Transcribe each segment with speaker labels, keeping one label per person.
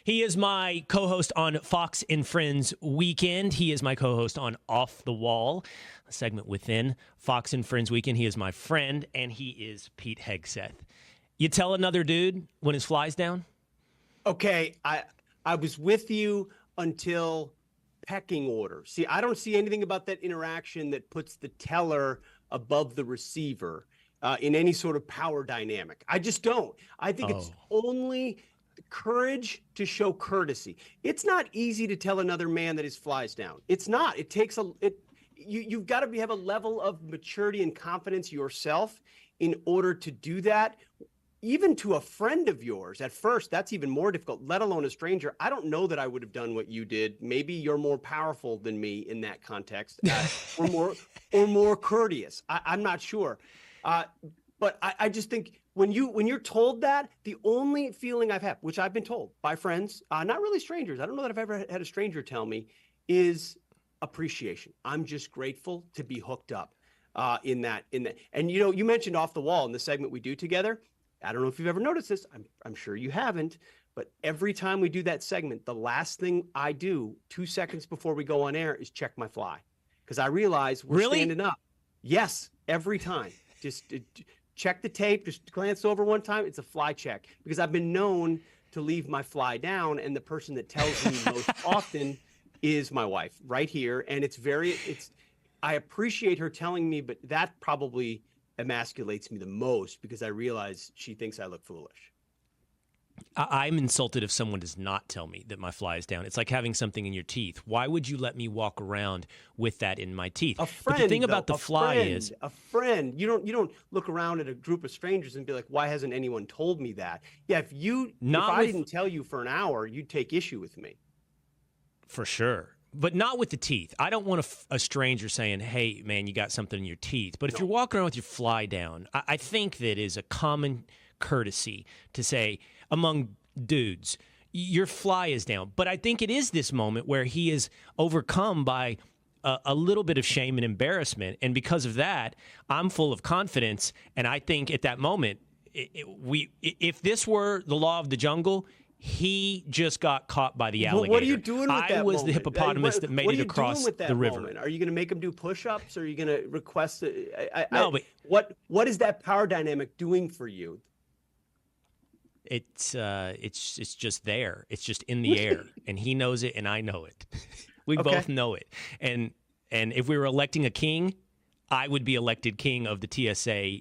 Speaker 1: He is my co-host on Fox and Friends Weekend. He is my co-host on Off the Wall, a segment within Fox and Friends Weekend. He is my friend, and he is Pete Hegseth. You tell another dude when his fly's down?
Speaker 2: Okay, I was with you until pecking order. See, I don't see anything about that interaction that puts the teller above the receiver in any sort of power dynamic. I just don't. I think it's only courage to show courtesy. It's not easy to tell another man that his fly's down. It's not. It takes you've got to have a level of maturity and confidence yourself in order to do that. Even to a friend of yours, at first, that's even more difficult, let alone a stranger. I don't know that I would have done what you did. Maybe you're more powerful than me in that context, or more courteous. I'm not sure. But I just think when you're told that, the only feeling I've had, which I've been told by friends, not really strangers, I don't know that I've ever had a stranger tell me, is appreciation. I'm just grateful to be hooked up in that. And you mentioned Off the Wall in the segment we do together. I don't know if you've ever noticed this. I'm sure you haven't. But every time we do that segment, the last thing I do 2 seconds before we go on air is check my fly, because I realize we're standing up. Yes, every time. Just check the tape. Just glance over one time. It's a fly check, because I've been known to leave my fly down, and the person that tells me most often is my wife right here. And I appreciate her telling me, but that probably emasculates me the most, because I realize she thinks I look foolish.
Speaker 1: I'm insulted if someone does not tell me that my fly is down. It's like having something in your teeth. Why would you let me walk around with that in my teeth?
Speaker 2: But
Speaker 1: the thing about the fly is
Speaker 2: a friend. You don't look around at a group of strangers and be like, why hasn't anyone told me that? Yeah, if I didn't tell you for an hour, you'd take issue with me.
Speaker 1: For sure. But not with the teeth. I don't want a stranger saying, hey, man, you got something in your teeth. But if you're walking around with your fly down, I think that is a common courtesy to say among dudes, your fly is down. But I think it is this moment where he is overcome by a little bit of shame and embarrassment. And because of that, I'm full of confidence. And I think at that moment, if this were the law of the jungle, he just got caught by the alligator.
Speaker 2: What are you doing with that moment?
Speaker 1: I was the hippopotamus that made it across the river.
Speaker 2: Moment? Are you going to make him do push-ups? Or are you going to request
Speaker 1: but
Speaker 2: what is that power dynamic doing for you?
Speaker 1: It's just there. It's just in the air, and he knows it, and I know it. We both know it. And if we were electing a king, I would be elected king of the TSA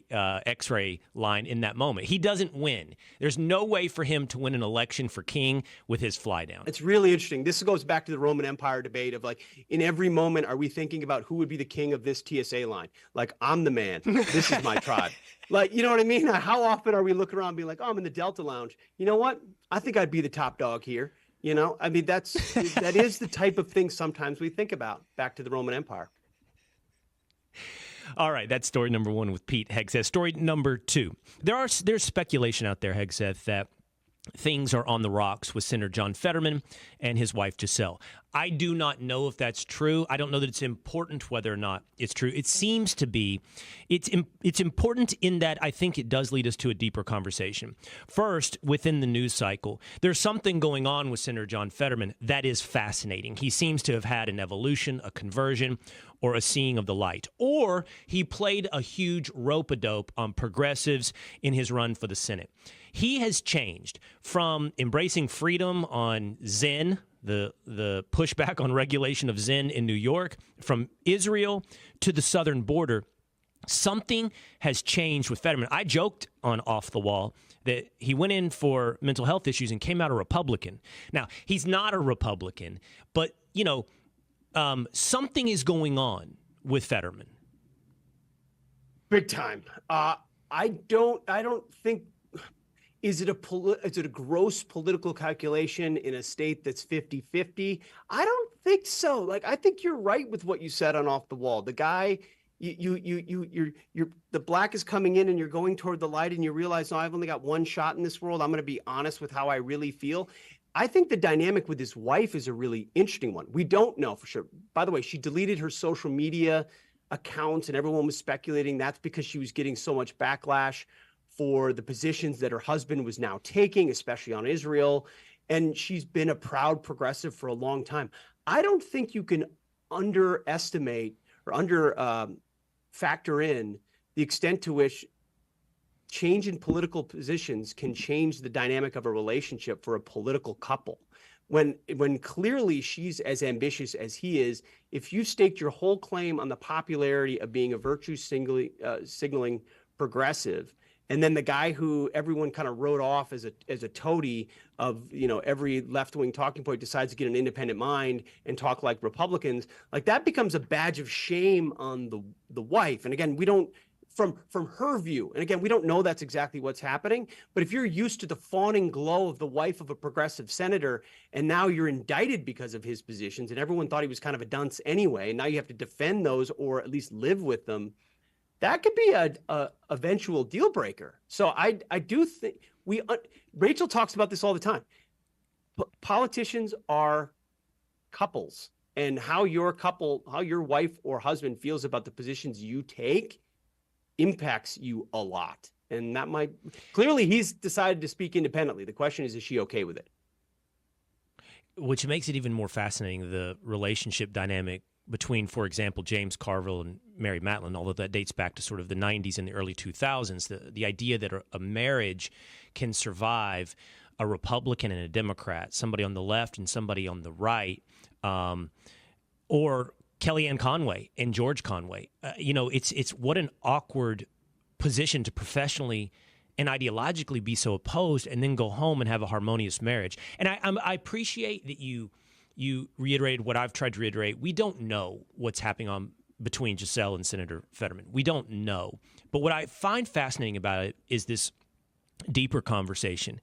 Speaker 1: X-ray line in that moment. He doesn't win. There's no way for him to win an election for king with his fly down.
Speaker 2: It's really interesting. This goes back to the Roman Empire debate of, like, in every moment, are we thinking about who would be the king of this TSA line? Like, I'm the man. This is my tribe. Like, you know what I mean? How often are we looking around and being like, oh, I'm in the Delta Lounge. You know what? I think I'd be the top dog here. You know, I mean, that is the type of thing sometimes we think about, back to the Roman Empire.
Speaker 1: All right, that's story number one with Pete Hegseth. Story number two. There's speculation out there, Hegseth, that things are on the rocks with Senator John Fetterman and his wife Giselle. I do not know if that's true. I don't know that it's important whether or not it's true. It seems to be. It's important in that I think it does lead us to a deeper conversation. First, within the news cycle, there's something going on with Senator John Fetterman that is fascinating. He seems to have had an evolution, a conversion, or a seeing of the light. Or he played a huge rope-a-dope on progressives in his run for the Senate. He has changed from embracing freedom on Zen, the pushback on regulation of Zen in New York, from Israel to the southern border. Something has changed with Fetterman. I joked on Off the Wall that he went in for mental health issues and came out a Republican. Now, he's not a Republican, but, something is going on with Fetterman.
Speaker 2: Big time. I don't think. Is it a gross political calculation in a state that's 50-50? I don't think so. Like, I think you're right with what you said on Off the Wall. The guy, you're the black is coming in and you're going toward the light and you realize, no, I've only got one shot in this world. I'm going to be honest with how I really feel. I think the dynamic with his wife is a really interesting one. We don't know for sure. By the way, she deleted her social media accounts and everyone was speculating that's because she was getting so much backlash for the positions that her husband was now taking, especially on Israel. and she's been a proud progressive for a long time. I don't think you can underestimate or factor in the extent to which change in political positions can change the dynamic of a relationship for a political couple. When clearly she's as ambitious as he is, if you staked your whole claim on the popularity of being a virtue signaling progressive, and then the guy who everyone kind of wrote off as a toady of, every left-wing talking point decides to get an independent mind and talk like Republicans, like that becomes a badge of shame on the wife. And again, we don't, from her view, and again, we don't know that's exactly what's happening, but if you're used to the fawning glow of the wife of a progressive senator, and now you're indicted because of his positions, and everyone thought he was kind of a dunce anyway, and now you have to defend those or at least live with them, that could be a eventual deal breaker. So I do think Rachel talks about this all the time. Politicians are couples, and how your wife or husband feels about the positions you take impacts you a lot. And that clearly he's decided to speak independently. The question is she okay with it?
Speaker 1: Which makes it even more fascinating, the relationship dynamic between, for example, James Carville and Mary Matlin, although that dates back to sort of the 90s and the early 2000s, the idea that a marriage can survive a Republican and a Democrat, somebody on the left and somebody on the right, or Kellyanne Conway and George Conway. It's what an awkward position to professionally and ideologically be so opposed and then go home and have a harmonious marriage. And I appreciate that you reiterated what I've tried to reiterate. We don't know what's happening between Giselle and Senator Fetterman. We don't know. But what I find fascinating about it is this deeper conversation.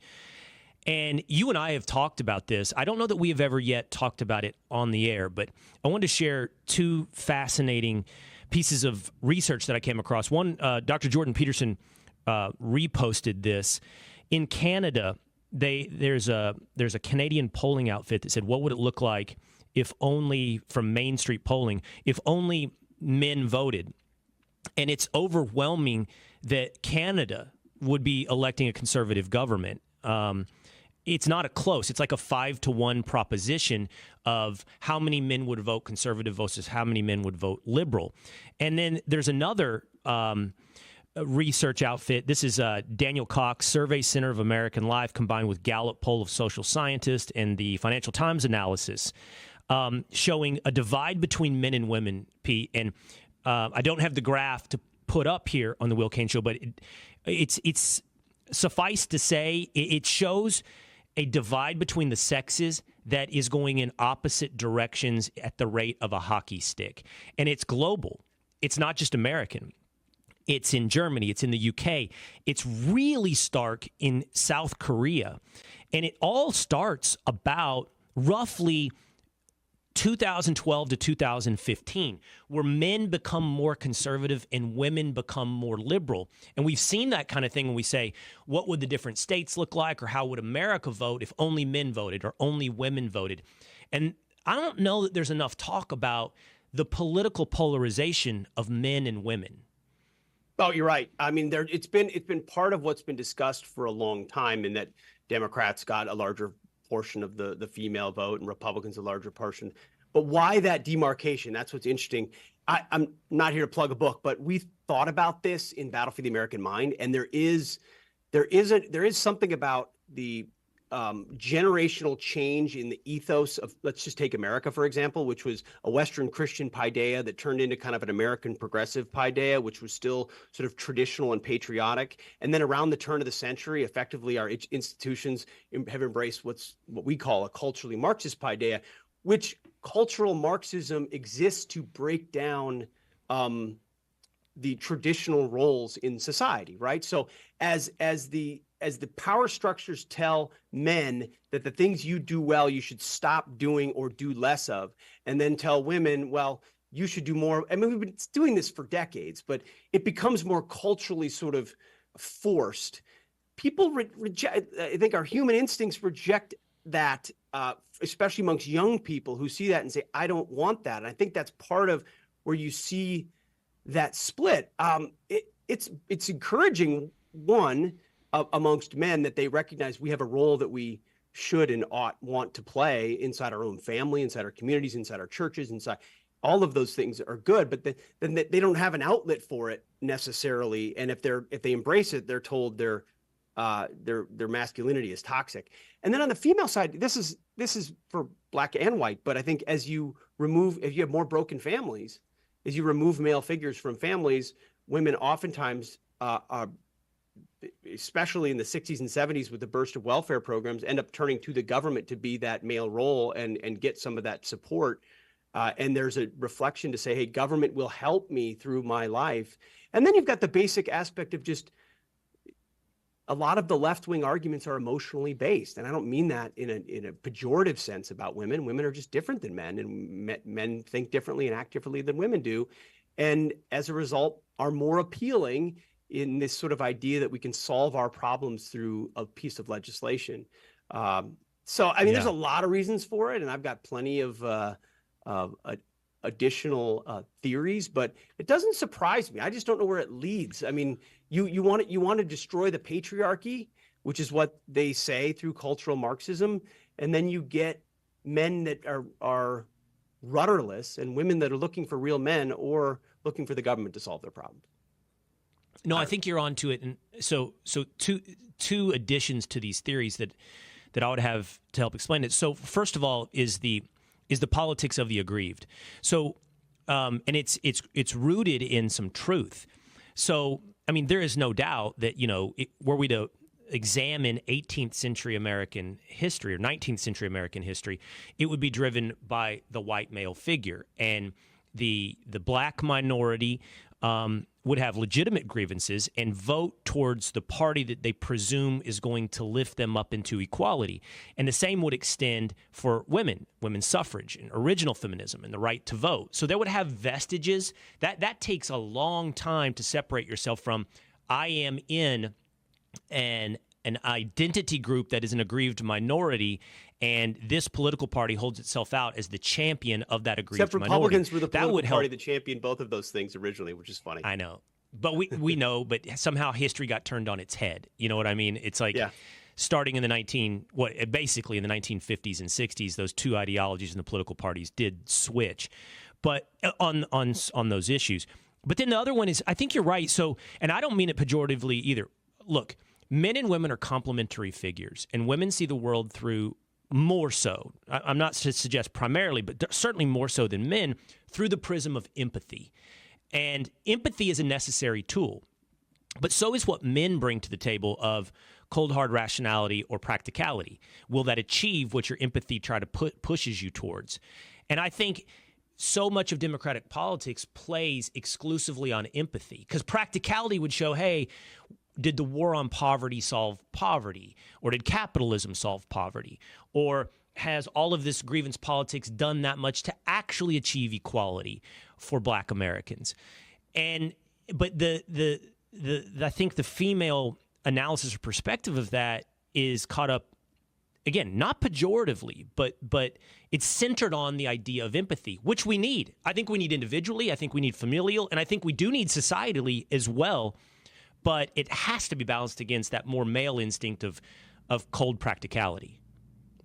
Speaker 1: And you and I have talked about this. I don't know that we have ever yet talked about it on the air, but I wanted to share two fascinating pieces of research that I came across. One, Dr. Jordan Peterson reposted this. In Canada, there's a Canadian polling outfit that said, what would it look like if only, from Main Street polling, if only men voted? And it's overwhelming that Canada would be electing a conservative government. It's not a close. It's like a 5-to-1 proposition of how many men would vote conservative versus how many men would vote liberal. And then there's another research outfit. This is Daniel Cox, Survey Center of American Life, combined with Gallup poll of social scientists and the Financial Times analysis, showing a divide between men and women, Pete. And I don't have the graph to put up here on the Will Cain Show, but it's suffice to say it shows a divide between the sexes that is going in opposite directions at the rate of a hockey stick. And it's global. It's not just American. It's in Germany. It's in the UK. It's really stark in South Korea. And it all starts about roughly 2012 to 2015, where men become more conservative and women become more liberal. And we've seen that kind of thing when we say, what would the different states look like, or how would America vote if only men voted or only women voted? And I don't know that there's enough talk about the political polarization of men and women.
Speaker 2: Oh, you're right. I mean, it's been part of what's been discussed for a long time, in that Democrats got a larger portion of the female vote and Republicans a larger portion. But why that demarcation? That's what's interesting. I'm not here to plug a book, but we've thought about this in Battle for the American Mind, and there is something about the generational change in the ethos of, let's just take America, for example, which was a Western Christian paideia that turned into kind of an American progressive paideia, which was still sort of traditional and patriotic. And then around the turn of the century, effectively our institutions have embraced what we call a culturally Marxist paideia, which cultural Marxism exists to break down the traditional roles in society, right? So as the power structures tell men that the things you do well, you should stop doing or do less of, and then tell women, well, you should do more. I mean, we've been doing this for decades, but it becomes more culturally sort of forced. People reject, I think our human instincts reject that, especially amongst young people who see that and say, I don't want that. And I think that's part of where you see that split. It's encouraging, one, amongst men, that they recognize we have a role that we should and ought want to play inside our own family, inside our communities, inside our churches, inside all of those things are good, but then they don't have an outlet for it necessarily. And if they embrace it, they're told their masculinity is toxic. And then on the female side, this is for black and white, but I think if you have more broken families, as you remove male figures from families, women oftentimes especially in the 60s and 70s with the burst of welfare programs, end up turning to the government to be that male role and get some of that support. And there's a reflection to say, hey, government will help me through my life. And then you've got the basic aspect of just a lot of the left-wing arguments are emotionally based. And I don't mean that in a pejorative sense about women. Women are just different than men, and men think differently and act differently than women do. And as a result, are more appealing in this sort of idea that we can solve our problems through a piece of legislation. So, I mean, there's a lot of reasons for it, and I've got plenty of additional theories, but it doesn't surprise me. I just don't know where it leads. I mean, you want to destroy the patriarchy, which is what they say through cultural Marxism, and then you get men that are rudderless and women that are looking for real men or looking for the government to solve their problems.
Speaker 1: No, I think you're onto it. And so two additions to these theories that I would have to help explain it. So first of all is the politics of the aggrieved. So and it's rooted in some truth. So I mean, there is no doubt that, were we to examine 18th century American history or 19th century American history, it would be driven by the white male figure, and the black minority would have legitimate grievances and vote towards the party that they presume is going to lift them up into equality. And the same would extend for women's suffrage and original feminism and the right to vote. So they would have vestiges. That takes a long time to separate yourself from, I am in an identity group that is an aggrieved minority, and this political party holds itself out as the champion of that aggrieved
Speaker 2: minority. Except Republicans were the political party that championed both of those things originally, which is funny.
Speaker 1: I know. But we know, but somehow history got turned on its head. You know what I mean? It's like starting in basically in the 1950s and 60s, those two ideologies in the political parties did switch, but on those issues. But then the other one is, I think you're right. So, and I don't mean it pejoratively either. Look, men and women are complementary figures, and women see the world through more so. I'm not to suggest primarily, but certainly more so than men, through the prism of empathy. And empathy is a necessary tool, but so is what men bring to the table of cold, hard rationality or practicality. Will that achieve what your empathy pushes you towards? And I think so much of democratic politics plays exclusively on empathy, because practicality would show, hey, did the war on poverty solve poverty? Or did capitalism solve poverty? Or has all of this grievance politics done that much to actually achieve equality for Black Americans? But I think the female analysis or perspective of that is caught up, again, not pejoratively, but it's centered on the idea of empathy, which we need. I think we need individually, I think we need familial, and I think we do need societally as well. But it has to be balanced against that more male instinct of cold practicality.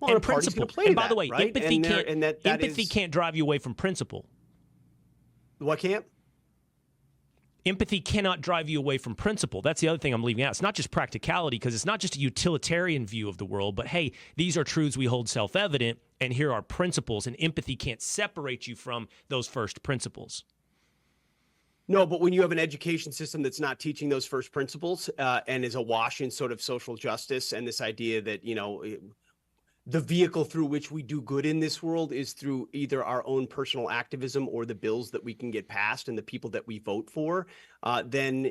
Speaker 2: Well,
Speaker 1: and principle. And by the way,
Speaker 2: right?
Speaker 1: empathy can't drive you away from principle.
Speaker 2: What can't?
Speaker 1: Empathy cannot drive you away from principle. That's the other thing I'm leaving out. It's not just practicality, because it's not just a utilitarian view of the world, but hey, these are truths we hold self-evident, and here are principles, and empathy can't separate you from those first principles.
Speaker 2: No, but when you have an education system that's not teaching those first principles and is awash in sort of social justice and this idea that, the vehicle through which we do good in this world is through either our own personal activism or the bills that we can get passed and the people that we vote for, then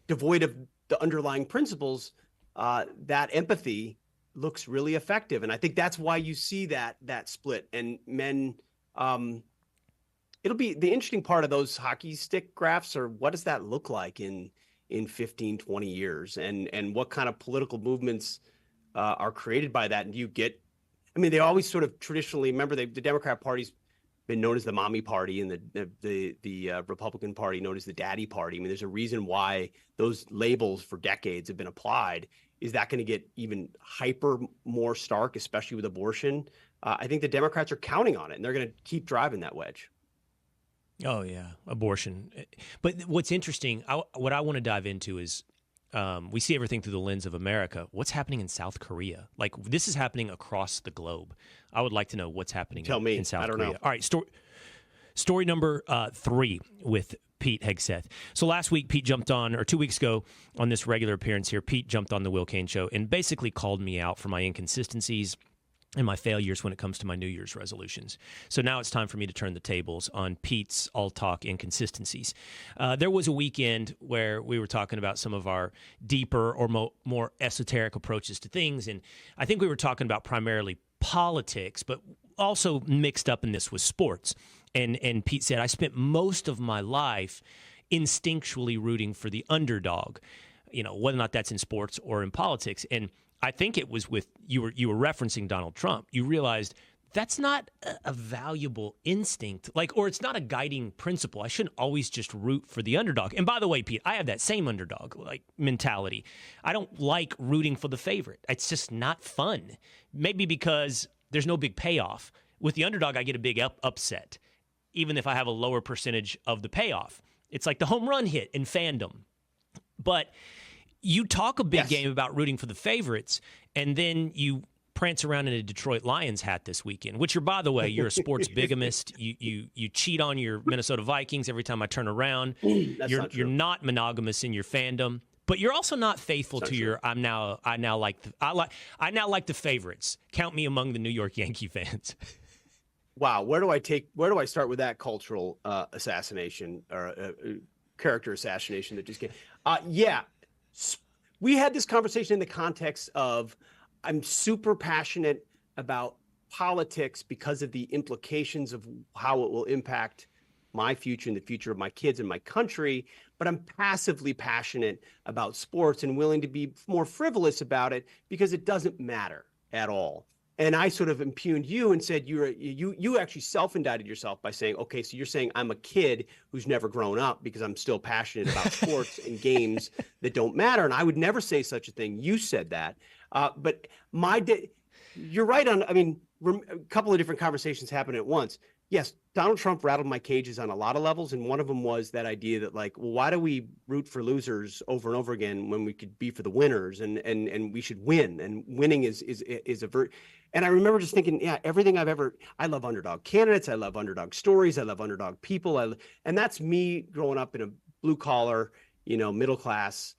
Speaker 2: devoid of the underlying principles, that empathy looks really effective. And I think that's why you see that split. And men, it'll be the interesting part of those hockey stick graphs, or what does that look like in 15, 20 years, and what kind of political movements are created by that. And do you get, I mean, they always sort of traditionally, remember the Democrat Party's been known as the mommy party, and the Republican Party known as the daddy party. I mean, there's a reason why those labels for decades have been applied. Is that going to get even more stark, especially with abortion? I think the Democrats are counting on it, and they're going to keep driving that wedge.
Speaker 1: Oh, yeah, abortion. But what's interesting, what I want to dive into is we see everything through the lens of America. What's happening in South Korea? Like, this is happening across the globe. I would like to know what's happening in South Korea. Know. All right, story number 3 with Pete Hegseth. So last week, Pete jumped on, or 2 weeks ago, on this regular appearance here, Pete jumped on the Will Cain Show and basically called me out for my inconsistencies and my failures when it comes to my New Year's resolutions. So now it's time for me to turn the tables on Pete's all-talk inconsistencies. There was a weekend where we were talking about some of our deeper or more esoteric approaches to things, and I think we were talking about primarily politics, but also mixed up in this was sports. And Pete said, I spent most of my life instinctually rooting for the underdog, whether or not that's in sports or in politics. And I think it was with you were referencing Donald Trump. You realized that's not a valuable instinct, or it's not a guiding principle. I shouldn't always just root for the underdog. And by the way, Pete, I have that same underdog mentality. I don't like rooting for the favorite. It's just not fun. Maybe because there's no big payoff. With the underdog, I get a big upset, even if I have a lower percentage of the payoff. It's like the home run hit in fandom. But you talk a big game about rooting for the favorites, and then you prance around in a Detroit Lions hat this weekend, which by the way, you're a sports bigamist. You cheat on your Minnesota Vikings every time I turn around. You're not monogamous in your fandom, but you're also not faithful to your I now like the favorites. Count me among the New York Yankee fans.
Speaker 2: Wow, where do I start with that cultural assassination or character assassination that just came? We had this conversation in the context of I'm super passionate about politics because of the implications of how it will impact my future and the future of my kids and my country, but I'm passively passionate about sports and willing to be more frivolous about it because it doesn't matter at all. And I sort of impugned you and said you actually self-indicted yourself by saying, okay, so you're saying I'm a kid who's never grown up because I'm still passionate about sports and games that don't matter. And I would never say such a thing. You said that. But you're right on. I mean, a couple of different conversations happened at once. Yes, Donald Trump rattled my cages on a lot of levels. And one of them was that idea that well, why do we root for losers over and over again when we could be for the winners and we should win, and winning is and I remember just thinking, everything I love underdog candidates. I love underdog stories. I love underdog people. And that's me growing up in a blue collar, middle class.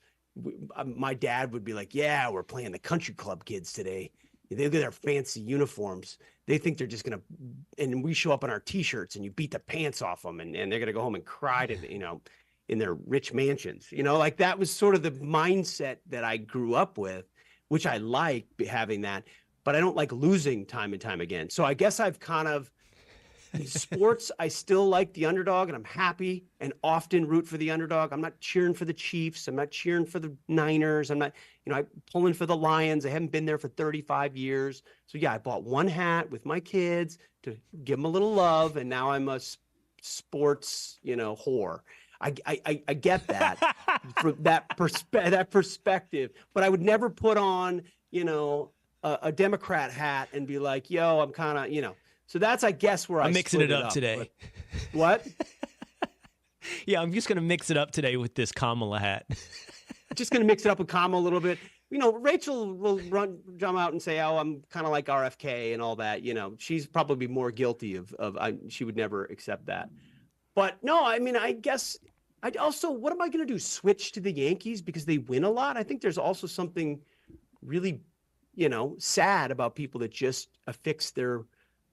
Speaker 2: My dad would be like, yeah, we're playing the country club kids today. They look at their fancy uniforms. They think they're just going to, and we show up in our t-shirts and you beat the pants off them and they're going to go home and cry to, in their rich mansions, that was sort of the mindset that I grew up with, which I like having that, but I don't like losing time and time again. So I guess I've kind of, in sports, I still like the underdog and I'm happy and often root for the underdog. I'm not cheering for the Chiefs. I'm not cheering for the Niners. I'm not, I'm pulling for the Lions. I haven't been there for 35 years. So I bought one hat with my kids to give them a little love. And now I'm a sports, whore. I get that from that perspective, but I would never put on, a Democrat hat and be like, yo, I'm kind of, So that's, I guess, where I'm
Speaker 1: mixing it up today.
Speaker 2: What?
Speaker 1: Yeah, I'm just going to mix it up today with this Kamala hat.
Speaker 2: Just going to mix it up with Kamala a little bit. Rachel will jump out and say, "Oh, I'm kind of like RFK and all that." She's probably more guilty of she would never accept that. But no, I mean, I guess I'd also. What am I going to do? Switch to the Yankees because they win a lot? I think there's also something really, sad about people that just affix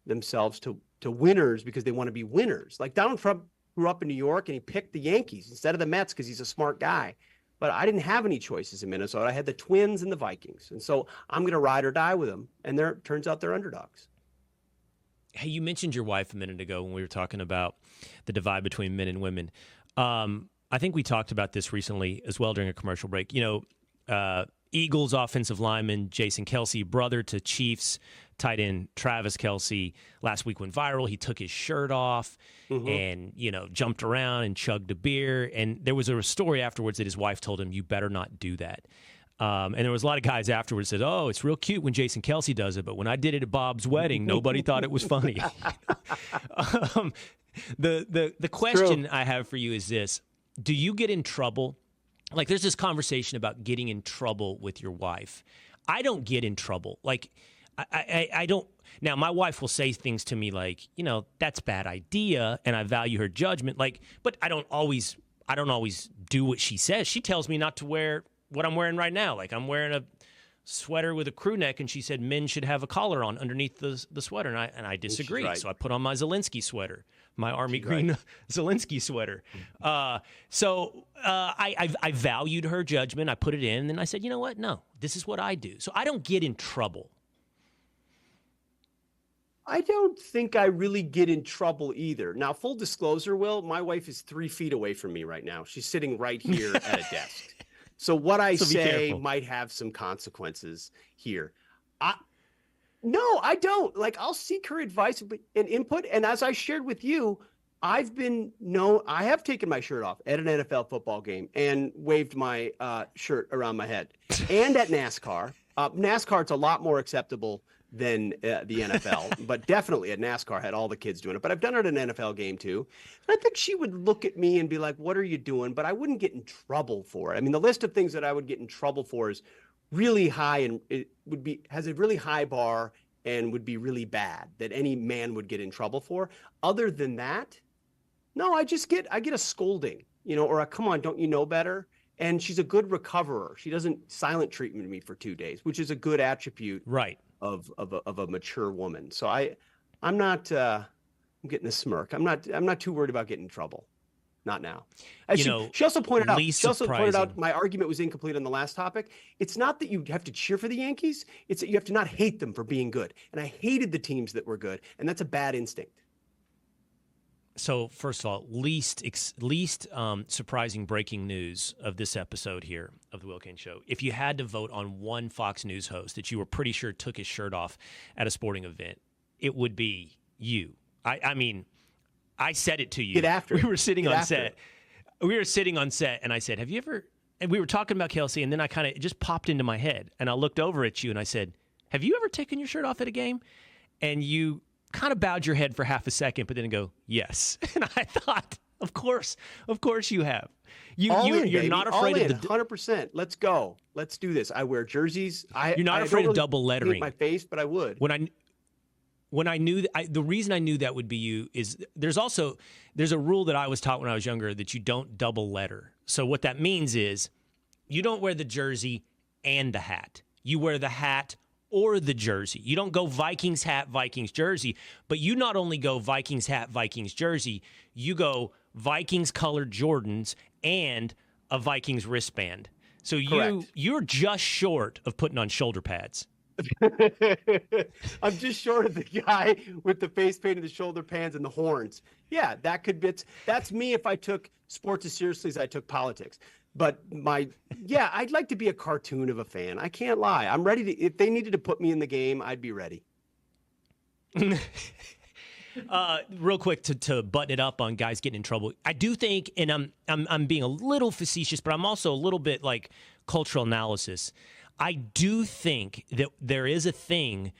Speaker 2: themselves to winners because they want to be winners. Like Donald Trump grew up in New York and he picked the Yankees instead of the Mets because he's a smart guy. But I didn't have any choices in Minnesota. I had the Twins and the Vikings. And so I'm going to ride or die with them. And turns out they're underdogs.
Speaker 1: Hey, you mentioned your wife a minute ago when we were talking about the divide between men and women. I think we talked about this recently as well during a commercial break. Eagles offensive lineman Jason Kelce, brother to Chiefs tight end Travis Kelce, last week went viral. He took his shirt off and, jumped around and chugged a beer. And there was a story afterwards that his wife told him, you better not do that. And there was a lot of guys afterwards that said, oh, it's real cute when Jason Kelce does it, but when I did it at Bob's wedding, nobody thought it was funny. The question I have for you is this. Do you get in trouble? Like, there's this conversation about getting in trouble with your wife. I don't get in trouble. Like, I don't. Now, my wife will say things to me like, that's a bad idea, and I value her judgment. Like, but I don't always do what she says. She tells me not to wear what I'm wearing right now. Like, I'm wearing a sweater with a crew neck, and she said men should have a collar on underneath the sweater, and I disagree. Right. So I put on my Zelensky sweater, my army green Zelensky sweater. I valued her judgment. I put it in, and then I said, you know what? No, this is what I do. So I don't get in trouble.
Speaker 2: I don't think I really get in trouble either. Now, full disclosure, Will, my wife is 3 feet away from me right now. She's sitting right here at a desk. So what I say might have some consequences here. No, I don't. Like, I'll seek her advice and input. And as I shared with you, I have taken my shirt off at an NFL football game and waved my shirt around my head. And at NASCAR. NASCAR's a lot more acceptable than the NFL, but definitely at NASCAR had all the kids doing it. But I've done it at an NFL game too. And I think she would look at me and be like, what are you doing? But I wouldn't get in trouble for it. I mean, the list of things that I would get in trouble for is really high, and it has a really high bar and would be really bad that any man would get in trouble for. Other than that, no, I get a scolding, or a come on, don't you know better? And she's a good recoverer. She doesn't silent treatment me for 2 days, which is a good attribute.
Speaker 1: Right.
Speaker 2: Of a mature woman. So I'm not I'm getting a smirk. I'm not too worried about getting in trouble. Not now. She also pointed out my argument was incomplete on the last topic. It's not that you have to cheer for the Yankees, it's that you have to not hate them for being good. And I hated the teams that were good, and that's a bad instinct.
Speaker 1: So first of all, least surprising breaking news of this episode here of the Will Cain Show. If you had to vote on one Fox News host that you were pretty sure took his shirt off at a sporting event, it would be you. I mean, I said it to you.
Speaker 2: Get after it.
Speaker 1: We were sitting on set. We were sitting on set, and I said, have you ever, and we were talking about Kelce, and then it just popped into my head, and I looked over at you, and I said, have you ever taken your shirt off at a game? And you kind of bowed your head for half a second, but then go, yes. And I thought, of course you have. You're not afraid of the
Speaker 2: 100%. Let's go. Let's do this. I wear jerseys.
Speaker 1: You're not afraid of double lettering.
Speaker 2: Hate my face, but I would.
Speaker 1: When I knew the reason I knew that would be you is there's a rule that I was taught when I was younger that you don't double letter. So what that means is you don't wear the jersey and the hat. You wear the hat or the jersey. You don't go Vikings hat, Vikings jersey, but you not only go Vikings hat, Vikings jersey, you go Vikings colored Jordans and a Vikings wristband. So you're just short of putting on shoulder pads.
Speaker 2: I'm just short of the guy with the face paint and the shoulder pads and the horns. Yeah, that's me if I took sports as seriously as I took politics. But I'd like to be a cartoon of a fan. I can't lie. I'm ready to, if they needed to put me in the game, I'd be ready.
Speaker 1: Real quick to button it up on guys getting in trouble. I do think, and I'm being a little facetious, but I'm also a little bit like cultural analysis. I do think that there is a thing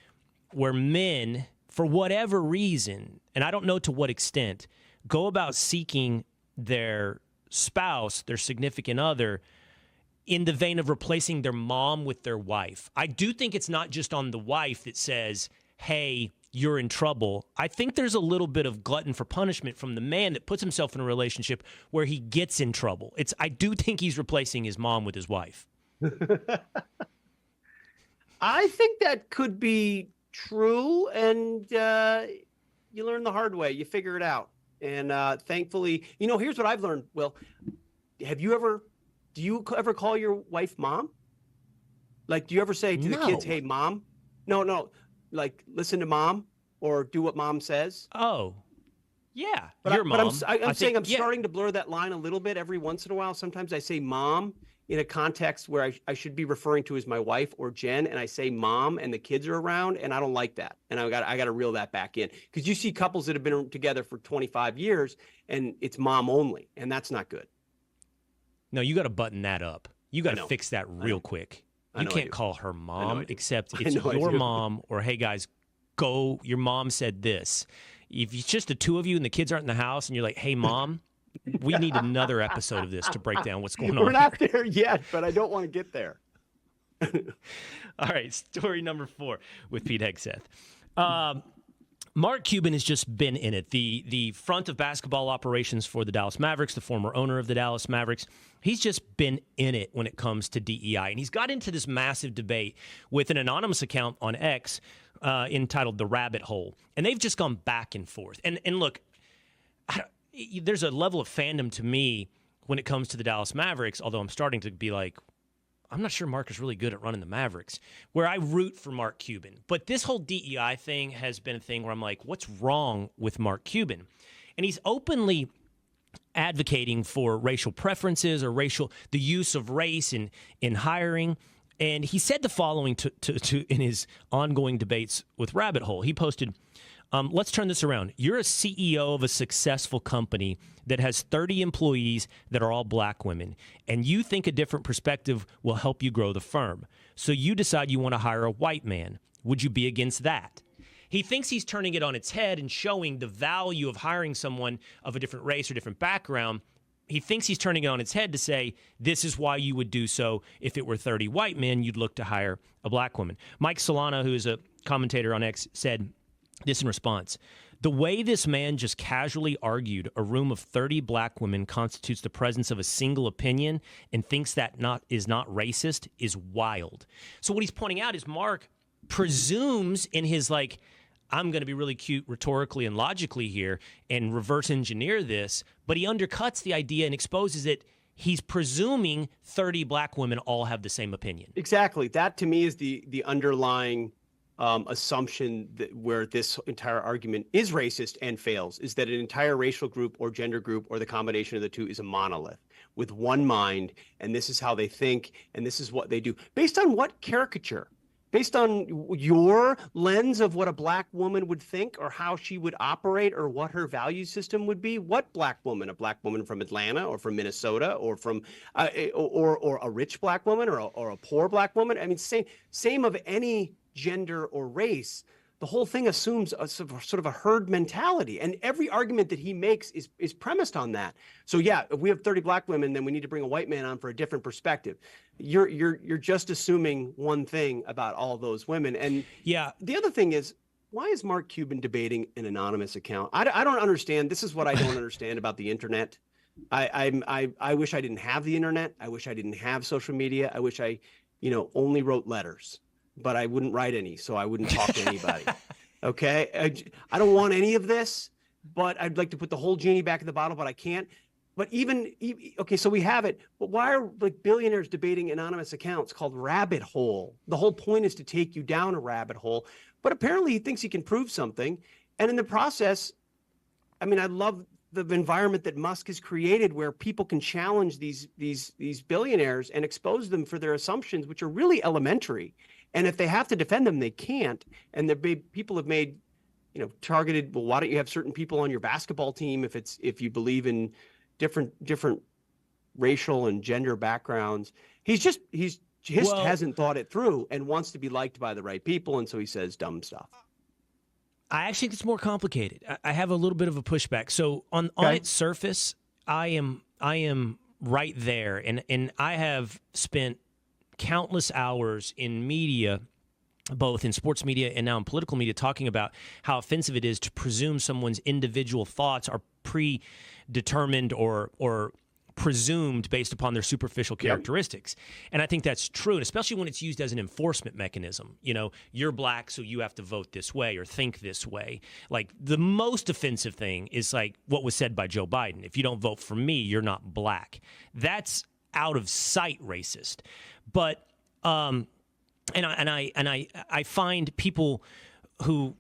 Speaker 1: where men, for whatever reason, and I don't know to what extent, go about seeking their spouse, their significant other, in the vein of replacing their mom with their wife. I do think it's not just on the wife that says, hey, you're in trouble. I think there's a little bit of glutton for punishment from the man that puts himself in a relationship where he gets in trouble. I do think he's replacing his mom with his wife.
Speaker 2: I think that could be true, and you learn the hard way. You figure it out. And thankfully, here's what I've learned. Well, do you ever call your wife mom? Like, do you ever say to the kids, hey, mom? No. Like, listen to mom or do what mom says?
Speaker 1: Oh, yeah.
Speaker 2: But
Speaker 1: your mom.
Speaker 2: I'm saying I'm starting to blur that line a little bit every once in a while. Sometimes I say mom in a context where I should be referring to as my wife or Jen, and I say mom and the kids are around, and I don't like that. And I got to reel that back in, because you see couples that have been together for 25 years and it's mom only, and that's not good.
Speaker 1: No, you got to button that up. You got to fix that real quick. You can't call her mom, except it's your mom, or hey guys, go, your mom said this. If it's just the two of you and the kids aren't in the house and you're like, hey mom, we need another episode of this to break down what's going on.
Speaker 2: We're not there yet, but I don't want to get there.
Speaker 1: All right, story number 4 with Pete Hegseth. Mark Cuban has just been in it. The front of basketball operations for the Dallas Mavericks, the former owner of the Dallas Mavericks, he's just been in it when it comes to DEI. And he's got into this massive debate with an anonymous account on X entitled The Rabbit Hole. And they've just gone back and forth. And look, there's a level of fandom to me when it comes to the Dallas Mavericks, although I'm starting to be like, I'm not sure Mark is really good at running the Mavericks, where I root for Mark Cuban. But this whole DEI thing has been a thing where I'm like, what's wrong with Mark Cuban? And he's openly advocating for racial preferences or the use of race in hiring. And he said the following to in his ongoing debates with Rabbit Hole. He posted, let's turn this around. You're a CEO of a successful company that has 30 employees that are all black women, and you think a different perspective will help you grow the firm. So you decide you want to hire a white man. Would you be against that? He thinks he's turning it on its head and showing the value of hiring someone of a different race or different background. He thinks he's turning it on its head to say, this is why you would do so. If it were 30 white men, you'd look to hire a black woman. Mike Solana, who is a commentator on X, said this in response: the way this man just casually argued a room of 30 black women constitutes the presence of a single opinion and thinks that is not racist is wild. So what he's pointing out is Mark presumes in his I'm going to be really cute rhetorically and logically here and reverse engineer this, but he undercuts the idea and exposes it. He's presuming 30 black women all have the same opinion.
Speaker 2: Exactly. That to me is the underlying assumption that where this entire argument is racist and fails, is that an entire racial group or gender group or the combination of the two is a monolith with one mind, and this is how they think, and this is what they do. Based on what caricature? Based on your lens of what a black woman would think or how she would operate or what her value system would be? What black woman? A black woman from Atlanta or from Minnesota or from or a rich black woman or a poor black woman? I mean, same of any gender or race. The whole thing assumes a sort of a herd mentality, and every argument that he makes is premised on that. So yeah, if we have 30 black women, then we need to bring a white man on for a different perspective. You're just assuming one thing about all those women. And
Speaker 1: yeah,
Speaker 2: the other thing is, why is Mark Cuban debating an anonymous account? I don't understand. This is what I don't understand about the internet. I wish I didn't have the internet. I wish I didn't have social media. I wish I, only wrote letters. But I wouldn't write any, so I wouldn't talk to anybody. Okay? I don't want any of this, but I'd like to put the whole genie back in the bottle, but I can't. But okay, so we have it. But why are billionaires debating anonymous accounts called Rabbit Hole? The whole point is to take you down a rabbit hole. But apparently he thinks he can prove something. And in the process, I mean, I love the environment that Musk has created where people can challenge these billionaires and expose them for their assumptions, which are really elementary. And if they have to defend them, they can't. And people have made, targeted. Well, why don't you have certain people on your basketball team if you believe in different racial and gender backgrounds? He hasn't thought it through and wants to be liked by the right people, and so he says dumb stuff.
Speaker 1: I actually think it's more complicated. I have a little bit of a pushback. So on its surface, I am right there, and I have spent countless hours in media, both in sports media and now in political media, talking about how offensive it is to presume someone's individual thoughts are predetermined or presumed based upon their superficial characteristics. And I think that's true, and especially when it's used as an enforcement mechanism. You're black, so you have to vote this way or think this way. Like, the most offensive thing is like what was said by Joe Biden. If you don't vote for me, you're not black. That's out of sight racist. But I find people who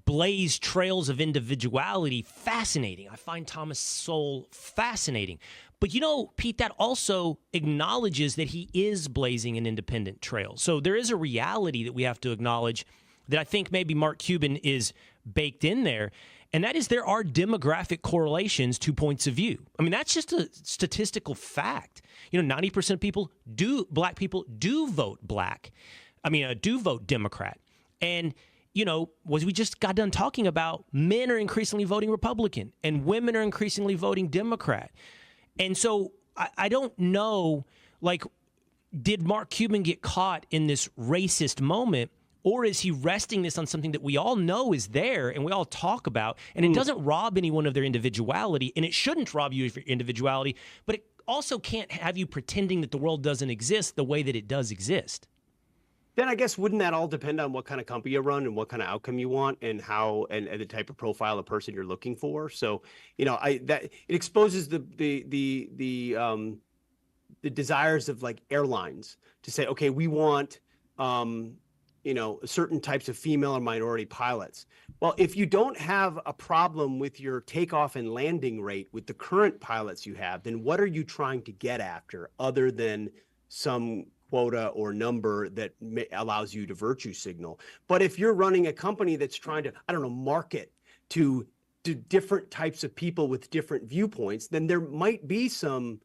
Speaker 1: blaze trails of individuality fascinating. I find Thomas Sowell fascinating. But, Pete, that also acknowledges that he is blazing an independent trail. So there is a reality that we have to acknowledge that I think maybe Mark Cuban is baked in there. And that is there are demographic correlations to points of view. I mean, that's just a statistical fact. 90% of black people do vote black. Do vote Democrat. And, we just got done talking about men are increasingly voting Republican and women are increasingly voting Democrat. And so I don't know, did Mark Cuban get caught in this racist moment, or is he resting this on something that we all know is there and we all talk about, and it doesn't rob anyone of their individuality, and it shouldn't rob you of your individuality, but it also can't have you pretending that the world doesn't exist the way that it does exist.
Speaker 2: Then I guess wouldn't that all depend on what kind of company you run and what kind of outcome you want and how and the type of profile of person you're looking for? So it exposes the desires of airlines to say, okay, we want certain types of female or minority pilots. Well, if you don't have a problem with your takeoff and landing rate with the current pilots you have, then what are you trying to get after other than some quota or number that allows you to virtue signal? But if you're running a company that's trying to, market to different types of people with different viewpoints, then there might be some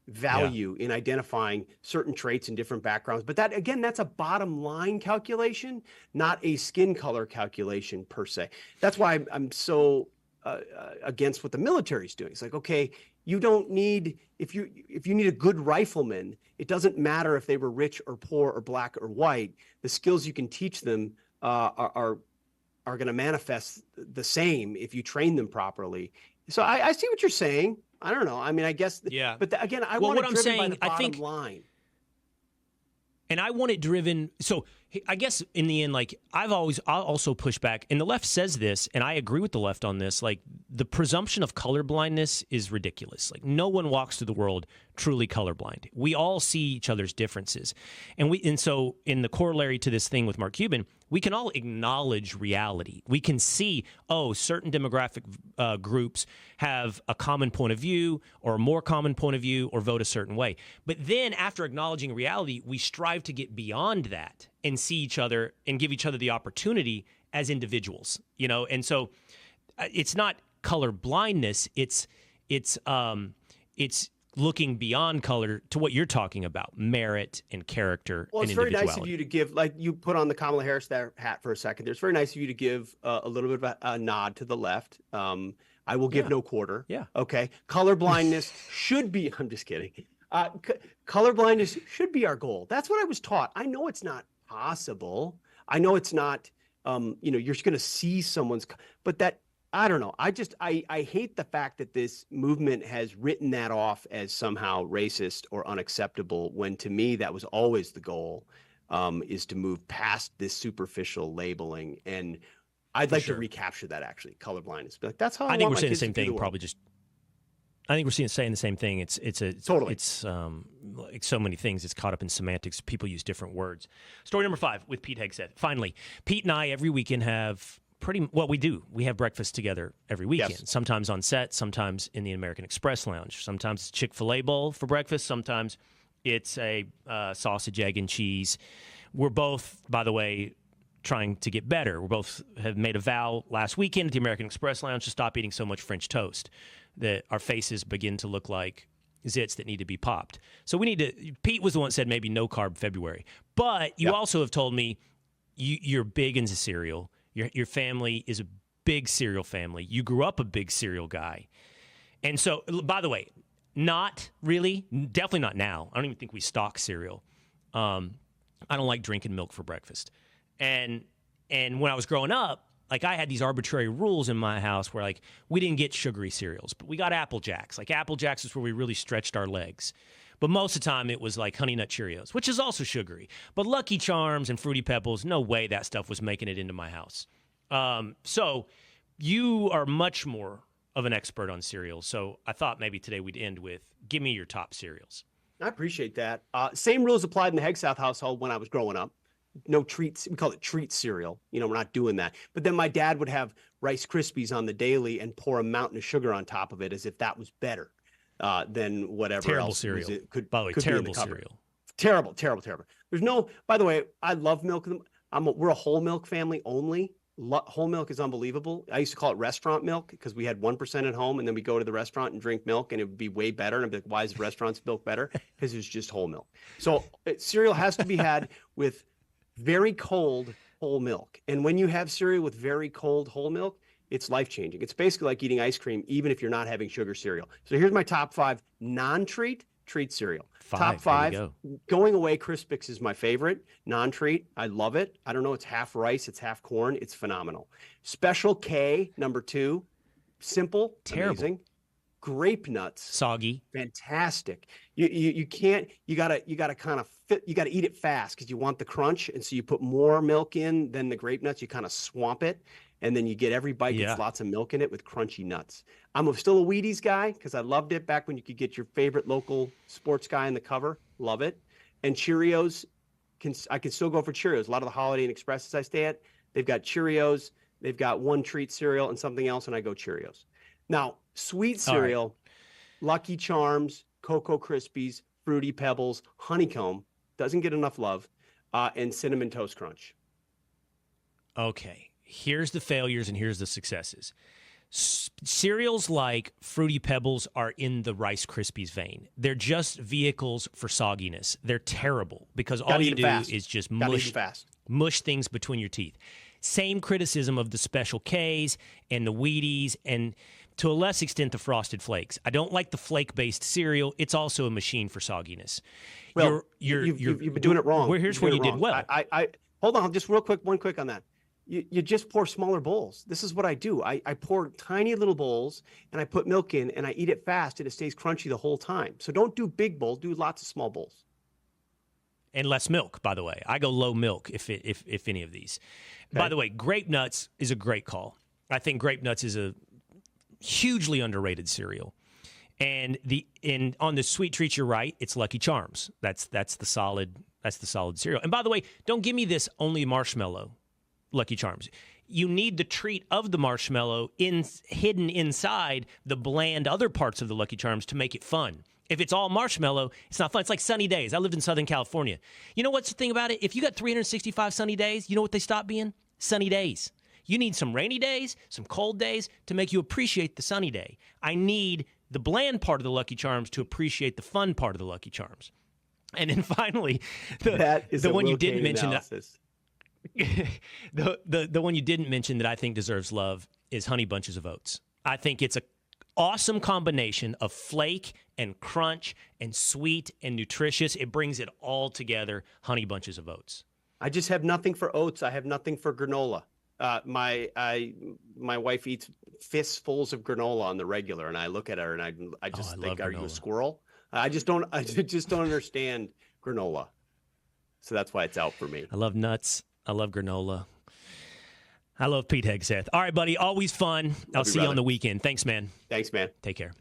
Speaker 2: value in identifying certain traits in different backgrounds. But that's a bottom line calculation, not a skin color calculation per se. That's why I'm so against what the military is doing. It's like, okay, you don't need, if you need a good rifleman, it doesn't matter if they were rich or poor or black or white. The skills you can teach them are going to manifest the same if you train them properly. So I see what you're saying. I don't know. I mean, I guess. Yeah. But again, I want it driven by the bottom line.
Speaker 1: And I want it driven. So I guess in the end, I'll also push back. And the left says this, and I agree with the left on this. The presumption of colorblindness is ridiculous. No one walks through the world truly colorblind. We all see each other's differences. And so in the corollary to this thing with Mark Cuban, we can all acknowledge reality. We can see, certain demographic groups have a common point of view or a more common point of view or vote a certain way. But then after acknowledging reality, we strive to get beyond that and see each other and give each other the opportunity as individuals, And so it's not color blindness. It's looking beyond color to what you're talking about, merit and character and individuality.
Speaker 2: Well, it's very nice of you to give, you put on the Kamala Harris hat for a second. It's very nice of you to give a little bit of a nod to the left. I will give no quarter.
Speaker 1: Yeah.
Speaker 2: Okay. Color blindness should be, I'm just kidding. Color blindness should be our goal. That's what I was taught. I know it's not possible. I know it's not, you're just going to see someone's, but that, I don't know. I hate the fact that this movement has written that off as somehow racist or unacceptable, when to me that was always the goal, is to move past this superficial labeling. And I'd like to recapture that, actually, colorblindness. But that's how I
Speaker 1: think
Speaker 2: want
Speaker 1: we're saying the same
Speaker 2: the
Speaker 1: thing. Probably just, I think we're saying the same thing. It's
Speaker 2: totally.
Speaker 1: It's like so many things. It's caught up in semantics. People use different words. Story number 5 with Pete Hegseth. Finally, Pete and I every weekend have we do. We have breakfast together every weekend. Yes. Sometimes on set, sometimes in the American Express Lounge. Sometimes it's Chick-fil-A bowl for breakfast. Sometimes it's a sausage, egg, and cheese. We're both, by the way, trying to get better. We both have made a vow last weekend at the American Express Lounge to stop eating so much French toast that our faces begin to look like zits that need to be popped. So we need to. Pete was the one that said maybe no carb February. But you also have told me you're big into cereal. Your family is a big cereal family. You grew up a big cereal guy. And so, by the way, not really, definitely not now. I don't even think we stock cereal. I don't like drinking milk for breakfast. And when I was growing up, I had these arbitrary rules in my house where we didn't get sugary cereals, but we got Apple Jacks. Apple Jacks is where we really stretched our legs. But most of the time it was Honey Nut Cheerios, which is also sugary. But Lucky Charms and Fruity Pebbles, no way that stuff was making it into my house. So you are much more of an expert on cereals. So I thought maybe today we'd end with, give me your top cereals.
Speaker 2: I appreciate that. Same rules applied in the Hegseth household when I was growing up. No treats. We call it treat cereal. We're not doing that. But then my dad would have Rice Krispies on the daily and pour a mountain of sugar on top of it as if that was better. than whatever
Speaker 1: Terrible
Speaker 2: else
Speaker 1: cereal.
Speaker 2: could.
Speaker 1: By the way,
Speaker 2: could be in the
Speaker 1: terrible
Speaker 2: cupboard.
Speaker 1: cereal.
Speaker 2: Terrible, terrible, terrible. There's no. By the way, I love milk. We're a whole milk family only. Whole milk is unbelievable. I used to call it restaurant milk because we had 1% at home, and then we go to the restaurant and drink milk, and it would be way better. And I'd be like, "Why is restaurant's milk better?" Because it's just whole milk. So cereal has to be had with very cold whole milk. And when you have cereal with very cold whole milk, it's life-changing. It's basically like eating ice cream, even if you're not having sugar cereal. So here's my top 5 non-treat treat cereal. Top 5. Going away, Crispix is my favorite. Non-treat, I love it. I don't know, it's half rice, it's half corn. It's phenomenal. Special K, number 2. Simple,
Speaker 1: terrible.
Speaker 2: Amazing. Grape nuts,
Speaker 1: soggy,
Speaker 2: fantastic. You can't. You gotta kind of fit. You gotta eat it fast because you want the crunch, and so you put more milk in than the grape nuts. You kind of swamp it, and then you get every bite gets lots of milk in it with crunchy nuts. I'm still a Wheaties guy because I loved it back when you could get your favorite local sports guy on the cover. Love it. And Cheerios, I can still go for Cheerios. A lot of the Holiday Inn Expresses I stay at, they've got Cheerios. They've got one treat cereal and something else, and I go Cheerios. Now, sweet cereal, Lucky Charms, Cocoa Krispies, Fruity Pebbles, Honeycomb, doesn't get enough love, and Cinnamon Toast Crunch.
Speaker 1: Okay, here's the failures and here's the successes. Cereals like Fruity Pebbles are in the Rice Krispies vein. They're just vehicles for sogginess. They're terrible because all you do is just mush things between your teeth. Same criticism of the Special Ks and the Wheaties and to a less extent the Frosted Flakes. I don't like the flake-based cereal. It's also a machine for sogginess.
Speaker 2: Well, you've been doing it wrong.
Speaker 1: Here's where you did well.
Speaker 2: I hold on, just one quick on that. You just pour smaller bowls. This is what I do. I pour tiny little bowls, and I put milk in, and I eat it fast, and it stays crunchy the whole time. So don't do big bowls. Do lots of small bowls.
Speaker 1: And less milk, by the way. I go low milk if any of these. Okay. By the way, Grape Nuts is a great call. I think Grape Nuts is a hugely underrated cereal. And on the sweet treats, you're right. It's Lucky Charms. That's the solid cereal. And by the way, don't give me this only marshmallow Lucky Charms. You need the treat of the marshmallow hidden inside the bland other parts of the Lucky Charms to make it fun. If it's all marshmallow, it's not fun. It's like sunny days. I lived in Southern California. You know what's the thing about it? If you got 365 sunny days, you know what they stop being? Sunny days. You need some rainy days, some cold days to make you appreciate the sunny day. I need the bland part of the Lucky Charms to appreciate the fun part of the Lucky Charms. And then finally, the one you didn't mention, the one you didn't mention that I think deserves love is Honey Bunches of Oats. I think it's an awesome combination of flake and crunch and sweet and nutritious. It brings it all together, Honey Bunches of Oats.
Speaker 2: I just have nothing for oats. I have nothing for granola. My wife eats fistfuls of granola on the regular, and I look at her and I just think, are you a squirrel? I just don't understand granola. So that's why it's out for me.
Speaker 1: I love nuts. I love granola. I love Pete Hegseth. All right, buddy. Always fun. I'll see you on the weekend. Thanks, man.
Speaker 2: Thanks, man.
Speaker 1: Take care.